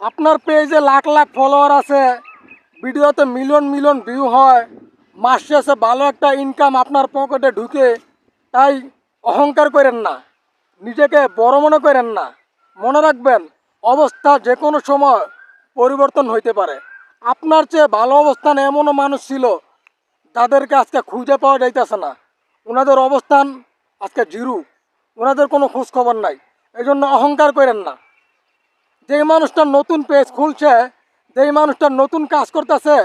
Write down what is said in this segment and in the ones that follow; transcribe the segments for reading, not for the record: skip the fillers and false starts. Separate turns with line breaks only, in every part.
আপনার পেজে লাখ লাখ ফলোয়ার আছে, ভিডিওতে মিলিয়ন মিলিয়ন ভিউ হয়, মাস শেষে ভালো একটা ইনকাম আপনার পকেটে ঢুকে, তাই অহংকার করেন না, নিজেকে বড় মনে করেন না। মনে রাখবেন, অবস্থা যে কোনো সময় পরিবর্তন হইতে পারে। আপনার চেয়ে ভালো অবস্থানে এমনও মানুষ ছিল যাদেরকে আজকে খুঁজে পাওয়া যাইতেছে না। ওনাদের অবস্থান আজকে জিরো, ওনাদের কোনো খোঁজ খবর নাই। এই জন্য অহংকার করেন না। যেই মানুষটা নতুন পেজ খুলছে, যেই মানুষটা নতুন কাজ করতেছে,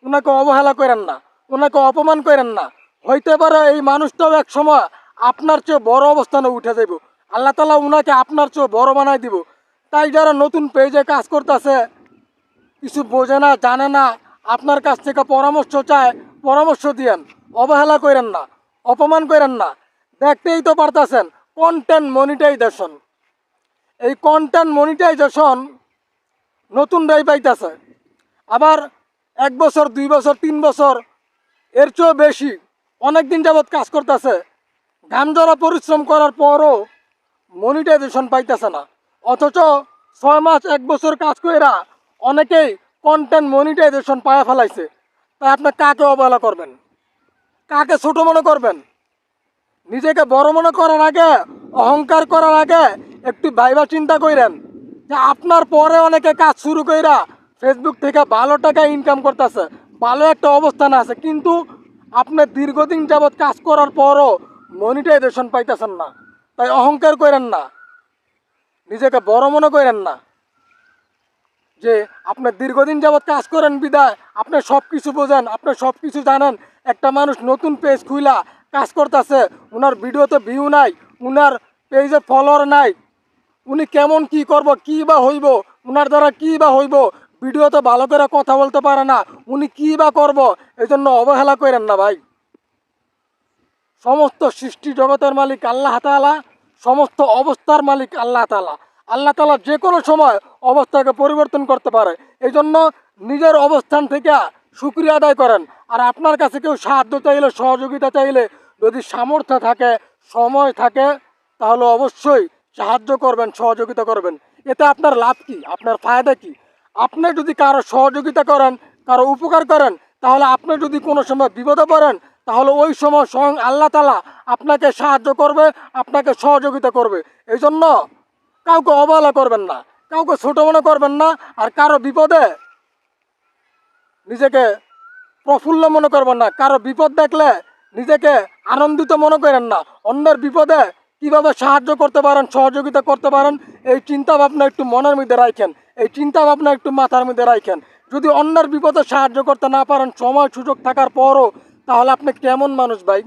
ওনাকে অবহেলা করেন না, ওনাকে অপমান করেন না। হইতে পারে এই মানুষটাও এক সময় আপনার চেয়ে বড় অবস্থানে উঠে যাইব, আল্লাহ তালা উনাকে আপনার চেয়ে বড় বানাই দিব। তাই যারা নতুন পেজে কাজ করতেছে, কিছু বোঝে না, জানে না, আপনার কাছ থেকে পরামর্শ চায়, পরামর্শ দিয়েন। অবহেলা করেন না, অপমান করেন না। দেখতেই তো পারতেছেন, কন্টেন্ট মনিটাইজেশন। এই কন্টেন্ট মনিটাইজেশন নতুনরাই পাইতেছে। আবার 1 বছর 2 বছর 3 বছর এর চেয়েও বেশি অনেক দিন যাবৎ কাজ করতেছে, ঘামজরা পরিশ্রম করার পরও মনিটাইজেশন পাইতেছে না। অথচ 6 মাস 1 বছর কাজ কইরা অনেকেই কন্টেন্ট মনিটাইজেশন পায়া ফেলাইছে। তাই আপনি কাকে অবহেলা করবেন, কাকে ছোট মনে করবেন? নিজেকে বড় মনে করার আগে, অহংকার করার আগে একটু ভাইবা চিন্তা করেন যে আপনার পরে অনেকে কাজ শুরু কইরা ফেসবুক থেকে ভালো টাকা ইনকাম করতেছে, ভালো একটা অবস্থানে আছে, কিন্তু আপনি দীর্ঘদিন যাবৎ কাজ করার পরও মনিটাইজেশন পাইতেছেন না। তাই অহংকার করেন না, নিজেকে বড় মনে করেন না। যে আপনি দীর্ঘদিন যাবৎ কাজ করেন বিদায় আপনি সব কিছু বোঝেন, আপনি সব কিছু জানেন। একটা মানুষ নতুন পেজ খুইলা কাজ করতেছে, ওনার ভিডিওতে ভিউ নাই, ওনার পেজে ফলোয়ার নাই, উনি কেমন কি করব, কি বা হইব, ওনার দ্বারা কি বা হইব, ভিডিওতে ভালো করে কথা বলতে পারে না, উনি কি বা করব। এই জন্য অবহেলা করেন না ভাই। সমস্ত সৃষ্টি জগতের মালিক আল্লাহ তাআলা, সমস্ত অবস্থার মালিক আল্লাহ তাআলা। আল্লাহ তাআলা যে কোনো সময় অবস্থাকে পরিবর্তন করতে পারে। এই জন্য নিজের অবস্থান থেকে শুকরিয়া আদায় করেন। আর আপনার কাছে কেউ সাহায্য চাইলে, সহযোগিতা চাইলে, যদি সামর্থ্য থাকে, সময় থাকে, তাহলে অবশ্যই সাহায্য করবেন, সহযোগিতা করবেন। এতে আপনার লাভ কি, আপনার ফায়দা কি? আপনি যদি কারো সহযোগিতা করেন, কারো উপকার করেন, তাহলে আপনি যদি কোনো সময় বিপদে পড়েন, তাহলে ওই সময় স্বয়ং আল্লাহ তাআলা আপনাকে সাহায্য করবে, আপনাকে সহযোগিতা করবে। এই জন্য কাউকে অবহেলা করবেন না, কাউকে ছোট মনে করবেন না, আর কারো বিপদে নিজেকে প্রফুল্ল মনে করবেন না। কারো বিপদ দেখলে নিজেকে আনন্দিত মনে করেন না। অন্যের বিপদে কিভাবে সাহায্য করতে পারেন, সহযোগিতা করতে পারেন, এই চিন্তা ভাবনা একটু মনের মধ্যে রাখেন, এই চিন্তা ভাবনা একটু মাথার মধ্যে রাখেন। যদি অন্যের বিপদে সাহায্য করতে না পারেন সময় সুযোগ থাকার পরও, তাহলে আপনি কেমন মানুষ ভাই?